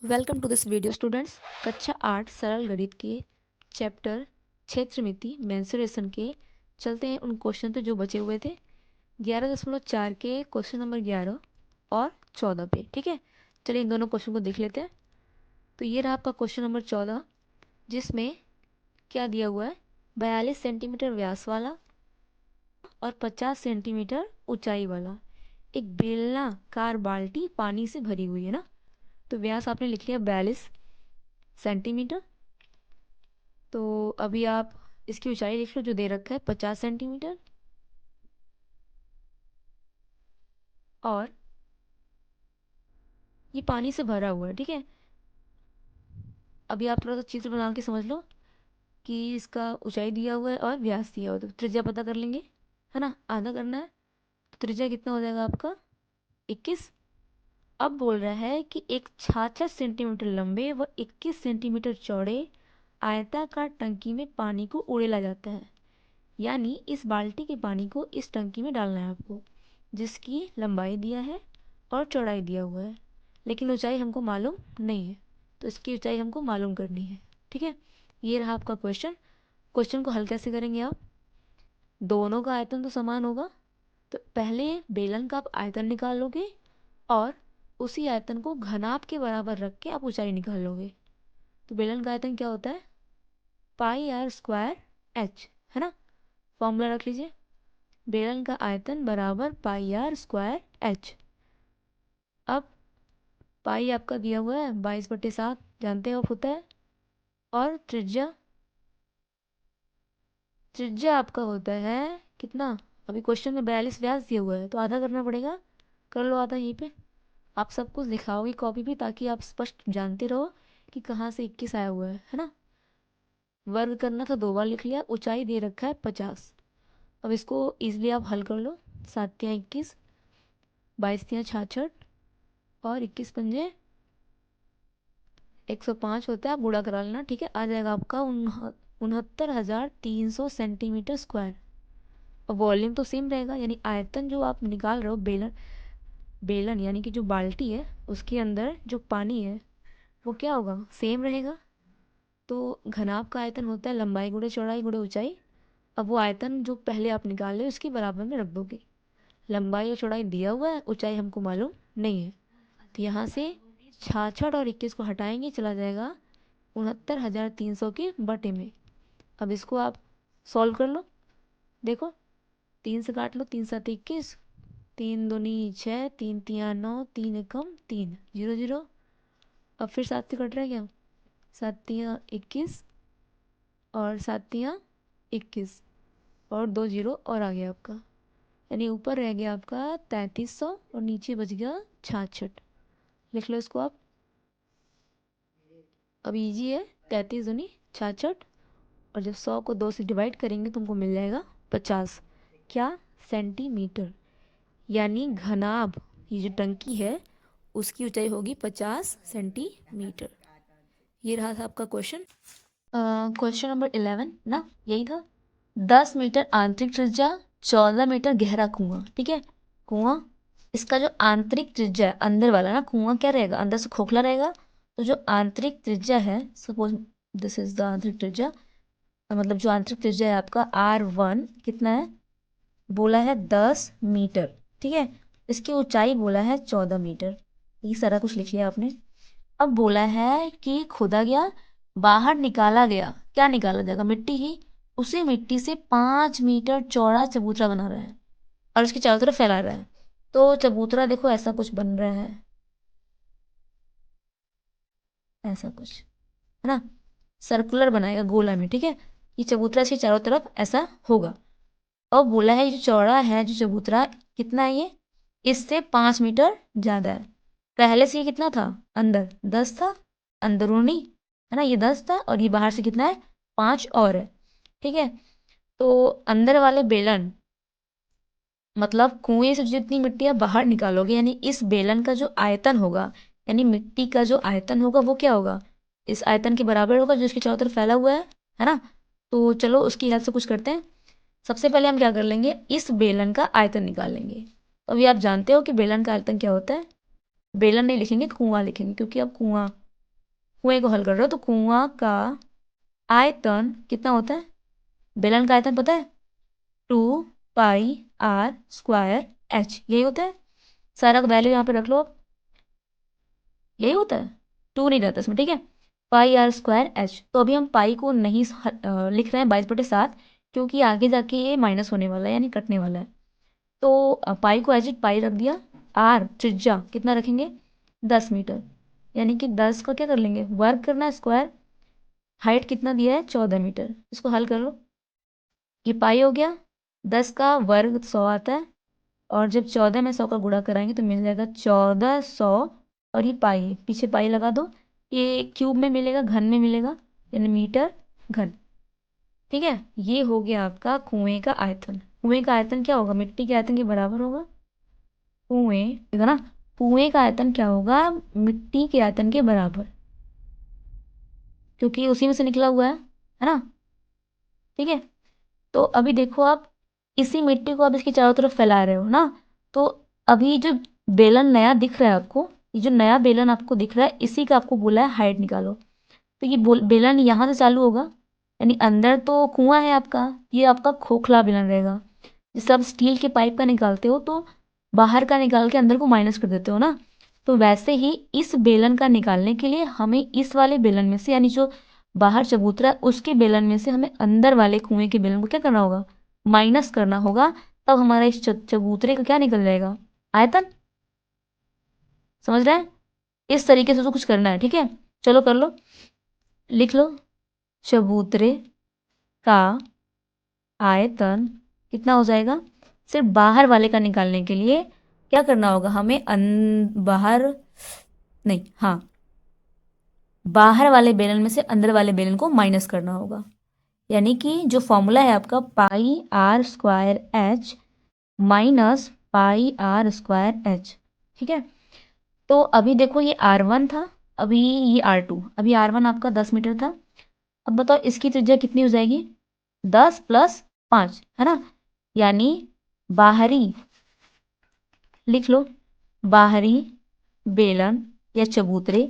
Welcome to this video students. कक्षा 8 सरल गणित के चैप्टर क्षेत्रमिति मेंसुरेशन के चलते हैं उन क्वेश्चन पे जो बचे हुए थे 11.4 के क्वेश्चन नंबर 11 और 14 पे। ठीक है, चलिए इन दोनों क्वेश्चन को देख लेते हैं। तो ये रहा आपका क्वेश्चन नंबर 14, जिसमें क्या दिया हुआ है, 42 सेंटीमीटर व्यास वाला और 50 सेंटीमीटर ऊंचाई वाला एक बेलनाकार बाल्टी पानी से भरी हुई है ना। तो व्यास आपने लिख लिया 42 सेंटीमीटर। तो अभी आप इसकी ऊंचाई देख लो, जो दे रखा है 50 सेंटीमीटर, और ये पानी से भरा हुआ है। ठीक है, अभी आप थोड़ा सा चित्र बना के समझ लो कि इसका ऊंचाई दिया हुआ है और व्यास दिया हुआ है। तो त्रिज्या पता कर लेंगे, है ना, आधा करना है। तो त्रिज्या कितना हो जाएगा आपका 21। अब बोल रहा है कि एक 66 सेंटीमीटर लंबे व 21 सेंटीमीटर चौड़े आयताकार टंकी में पानी को उड़ेला जाता है। यानी इस बाल्टी के पानी को इस टंकी में डालना है आपको, जिसकी लंबाई दिया है और चौड़ाई दिया हुआ है, लेकिन ऊंचाई हमको मालूम नहीं है। तो इसकी ऊंचाई हमको मालूम करनी है। ठीक है, ये रहा आपका क्वेश्चन। क्वेश्चन को हल कैसे करेंगे आप, दोनों का आयतन तो समान होगा, तो पहले बेलन का आप आयतन निकाल लोगे और उसी आयतन को घनाभ के बराबर रख के आप ऊंचाई निकाल लोगे। तो बेलन का आयतन क्या होता है, पाई आर स्क्वायर एच, है ना। फॉर्मूला रख लीजिए, बेलन का आयतन बराबर पाई आर स्क्वायर एच। अब पाई आपका दिया हुआ है 22/7, जानते हो आप होता है। और त्रिज्या, त्रिज्या आपका होता है कितना, अभी क्वेश्चन में 42 व्यास दिया हुआ है तो आधा करना पड़ेगा, कर लो आधा यहीं पे। आप सब कुछ दिखाओगे कॉपी पे, ताकि आप स्पष्ट जानते रहो कि कहाँ से 21 आया हुआ है ना। वर्ग करना था 2 बार लिख लिया, ऊंचाई दे रखा है 50। अब इसको इजिली आप हल कर लो, 7×3 = 21, 22×3 = 66 और 21×5 = 105 होता है। आप गुणा करा लेना, ठीक है। आ जाएगा आपका 69,300 सेंटीमीटर स्क्वायर। और वॉल्यूम तो सेम रहेगा, यानी आयतन जो आप निकाल रहे हो, बेलन बेलन यानी कि जो बाल्टी है उसके अंदर जो पानी है वो क्या होगा, सेम रहेगा। तो घनाभ का आयतन होता है लंबाई गुणे चौड़ाई गुणे ऊंचाई। अब वो आयतन जो पहले आप निकाल रहे हो उसके बराबर में रख दोगे। लंबाई और चौड़ाई दिया हुआ है, ऊंचाई हमको मालूम नहीं है। तो यहाँ से 66 और 21 को हटाएंगे, चला जाएगा 69,300 के बटे में। अब इसको आप सॉल्व कर लो, देखो 3 से काट लो, 3×7 = 21, 3×2 = 6, 3×3 = 9, 3×1 = 3, 0 0। अब फिर 7 से कट रहा है क्या, 7×3 = 21 और 7×3 = 21 और 2 0 और आ गया आपका, यानी ऊपर रह गया आपका 3300 और नीचे बच गया 66। लिख लो इसको आप, अब इजी है। 33×2 = 66 और जब 100 को 2 से डिवाइड करेंगे तुमको मिल जाएगा 50 क्या, सेंटीमीटर। यानी घनाभ, ये जो टंकी है उसकी ऊंचाई होगी 50 सेंटीमीटर। ये रहा था आपका क्वेश्चन। क्वेश्चन नंबर 11 ना, यही था। 10 मीटर आंतरिक त्रिज्या, 14 मीटर गहरा कुआं। ठीक है, कुआं, इसका जो आंतरिक त्रिज्या है अंदर वाला ना, कुआं क्या रहेगा, अंदर से खोखला रहेगा। तो जो आंतरिक त्रिज्या है, सपोज दिस इज द आंतरिक त्रिज्या, मतलब जो आंतरिक त्रिज्या है आपका R1 कितना है, बोला है 10 मीटर। ठीक है, इसकी ऊंचाई बोला है 14 मीटर। ये सारा कुछ लिख लिया आपने। अब बोला है कि खोदा गया, बाहर निकाला गया, क्या निकाला जाएगा, मिट्टी ही। उसी मिट्टी से 5 मीटर चौड़ा चबूतरा बना रहा है और उसके चारों तरफ फैला रहा है। तो चबूतरा देखो ऐसा कुछ बन रहा है, ऐसा कुछ, है ना, सर्कुलर बनाएगा गोला में। ठीक है, ये चबूतरा इसके चारों तरफ ऐसा होगा। और बोला है ये जो चौड़ा है जो चबूतरा, कितना है ये, इससे 5 मीटर ज्यादा है। पहले से ये कितना था, अंदर 10 था, अंदरूनी, है ना, ये 10 था और ये बाहर से कितना है, 5 और है। ठीक है, तो अंदर वाले बेलन, मतलब कुएं से जितनी मिट्टी आप बाहर निकालोगे, यानी इस बेलन का जो आयतन होगा, यानी मिट्टी का जो आयतन होगा वो क्या होगा, इस आयतन के बराबर होगा जो इसके चारों तरफ फैला हुआ है ना। तो चलो उसकी हेल्प से कुछ करते हैं। सबसे पहले हम क्या कर लेंगे, इस बेलन का आयतन निकाल लेंगे। तो अभी आप जानते हो कि बेलन का आयतन क्या होता है। बेलन नहीं लिखेंगे, कुआं लिखेंगे, क्योंकि अब कुआं कुएं को हल कर रहे हो तो कुआं का आयतन कितना होता है, बेलन का आयतन पता है, 2 पाई r² h, यही होता है। सारा का वैल्यू यहाँ पे रख लो, यही होता है, 2 नहीं रहता इसमें, ठीक है। πr² h, तो अभी हम पाई को नहीं लिख रहे हैं 22/7, क्योंकि आगे जाके ये माइनस होने वाला है यानी कटने वाला है। तो पाई को एज इट पाई रख दिया। आर त्रिज्या कितना रखेंगे, 10 मीटर, यानी कि 10 का क्या कर लेंगे, वर्ग करना है स्क्वायर। हाइट कितना दिया है, 14 मीटर, इसको हल कर लो। ये पाई हो गया, 10 का वर्ग 100 आता है, और जब 14 में 100 का गुणा कराएंगे तो मिल जाएगा 1400, और ये पाई पीछे पाई लगा दो, ये क्यूब में मिलेगा, घन में मिलेगा, यानी मीटर घन। ठीक है, ये हो गया आपका कुएं का आयतन। कुएं का आयतन क्या होगा, मिट्टी के आयतन के बराबर होगा। कुएं, देखा ना, कुएं का आयतन क्या होगा, मिट्टी के आयतन के बराबर, क्योंकि उसी में से निकला हुआ है ना। ठीक है, तो अभी देखो आप, इसी मिट्टी को आप इसके चारों तरफ फैला रहे हो ना, तो अभी जो बेलन नया दिख रहा है आपको, ये जो नया बेलन आपको दिख रहा है, इसी का आपको बोला है हाइट निकालो। तो ये बेलन यहाँ से चालू होगा, यानी अंदर तो कुआं है आपका, ये आपका खोखला बेलन रहेगा। जैसे आप स्टील के पाइप का निकालते हो तो बाहर का निकाल के अंदर को माइनस कर देते हो ना, तो वैसे ही इस बेलन का निकालने के लिए हमें इस वाले बेलन में से, यानी जो बाहर चबूतरा है उसके बेलन में से हमें अंदर वाले कुएं के बेलन को क्या करना होगा, माइनस करना होगा। तब हमारा इस चबूतरे का क्या निकल जाएगा, आयतन। समझ रहे हैं, इस तरीके से तो कुछ करना है, ठीक है। चलो कर लो, लिख लो, चबूतरे का आयतन कितना हो जाएगा। सिर्फ बाहर वाले का निकालने के लिए क्या करना होगा, हमें बाहर नहीं, हाँ, बाहर वाले बेलन में से अंदर वाले बेलन को माइनस करना होगा। यानी कि जो फॉर्मूला है आपका πr² h माइनस πr²h, ठीक है। तो अभी देखो ये R1 था, अभी ये R2, अभी R1 आपका 10 मीटर था। अब बताओ इसकी त्रिज्या कितनी हो जाएगी, 10 + 5, है ना। यानी बाहरी, लिख लो, बाहरी बेलन या चबूतरे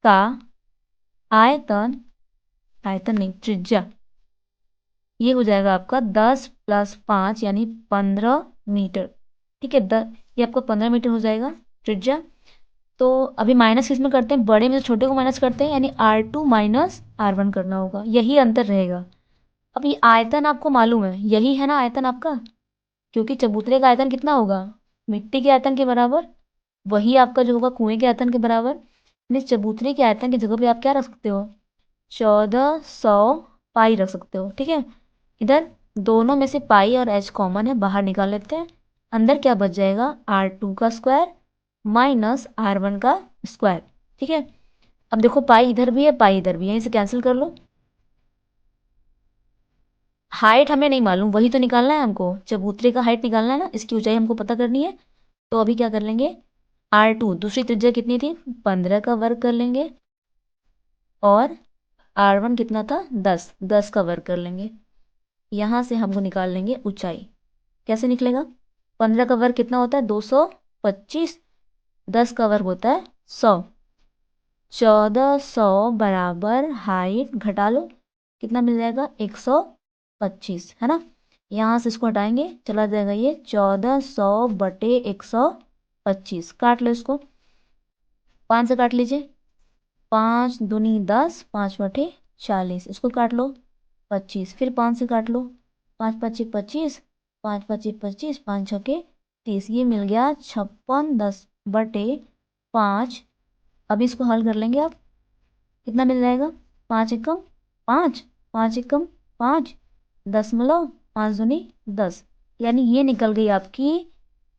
का आयतन, आयतन नहीं, त्रिज्या, ये हो जाएगा आपका 10 + 5 यानी 15 मीटर। ठीक है, ये आपका 15 मीटर हो जाएगा त्रिज्या। तो अभी माइनस किस में करते हैं, बड़े में से छोटे को माइनस करते हैं, यानी R2 माइनस R1 करना होगा, यही अंतर रहेगा। अब ये आयतन आपको मालूम है, यही है ना आयतन आपका, क्योंकि चबूतरे का आयतन कितना होगा, मिट्टी के आयतन के बराबर, वही आपका जो होगा कुएं के आयतन के बराबर। यानी चबूतरे के आयतन की जगह पे आप क्या रख सकते हो, 1400 पाई रख सकते हो, ठीक है। इधर दोनों में से पाई और एच कॉमन है, बाहर निकाल लेते हैं। अंदर क्या बच जाएगा, R2 का स्क्वायर माइनस R1 का स्क्वायर, ठीक है। अब देखो पाई इधर भी है, पाई इधर भी है, इसे कैंसिल कर लो। हाइट हमें नहीं मालूम, वही तो निकालना है हमको, चबूतरे का हाइट निकालना है ना, इसकी ऊंचाई हमको पता करनी है। तो अभी क्या कर लेंगे, R2 दूसरी त्रिज्या कितनी थी, 15 का वर्ग कर लेंगे, और R1 कितना था, 10, 10 का वर्ग कर लेंगे। यहाँ से हमको निकाल लेंगे ऊंचाई। कैसे निकलेगा, 15 का वर्ग कितना होता है, 225, 10 का वर्ग होता है 100, 1400 बराबर हाइट घटा लो, कितना मिल जाएगा, 125, है ना। यहाँ से इसको हटाएंगे, चला जाएगा ये 1400/125, काट लो इसको, 5 से काट लीजिए, 5×2 = 10, 5×8 = 40, इसको काट लो, 25, फिर 5 से काट लो, 5×5 = 25, 5×5 = 25, 5×6 = 30, ये मिल गया 56/10/5। अब इसको हल कर लेंगे आप, कितना मिल जाएगा, 5 एकम 5, 5 एकम 5, 10 5×2 = 10, यानी ये निकल गई आपकी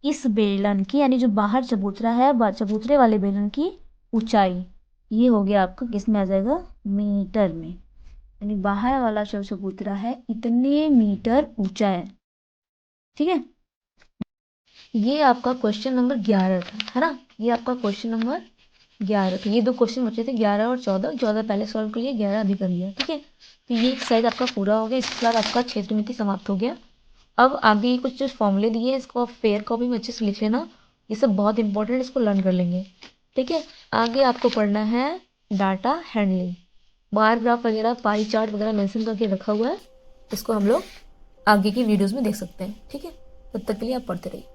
इस बेलन की, यानी जो बाहर चबूतरा है, चबूतरे वाले बेलन की ऊंचाई। ये हो गया आपका, किस में आ जाएगा, मीटर में, यानी बाहर वाला जो चबूतरा है इतने मीटर ऊंचा है, ठीक है। ये आपका क्वेश्चन नंबर 11 था, है ना, ये आपका क्वेश्चन नंबर 11 था। ये दो क्वेश्चन बचे थे, 11 और 14, 14 पहले सॉल्व कर लिया, 11 अभी कर लिया, ठीक है। तो ये एक्सरसाइज आपका पूरा हो गया, इसके बाद आपका क्षेत्रमिति समाप्त हो गया। अब आगे कुछ जो फॉर्मूले दिए इसको आप फेयर कॉपी में अच्छे से लिख लेना, ये सब बहुत इंपॉर्टेंट, इसको लर्न कर लेंगे, ठीक है। आगे आपको पढ़ना है डाटा हैंडलिंग, बार ग्राफ वगैरह पाई चार्ट वगैरह मेंशन करके रखा हुआ है। इसको हम लोग आगे की वीडियोस में देख सकते हैं। ठीक है, तब तक के लिए आप पढ़ते रहिए।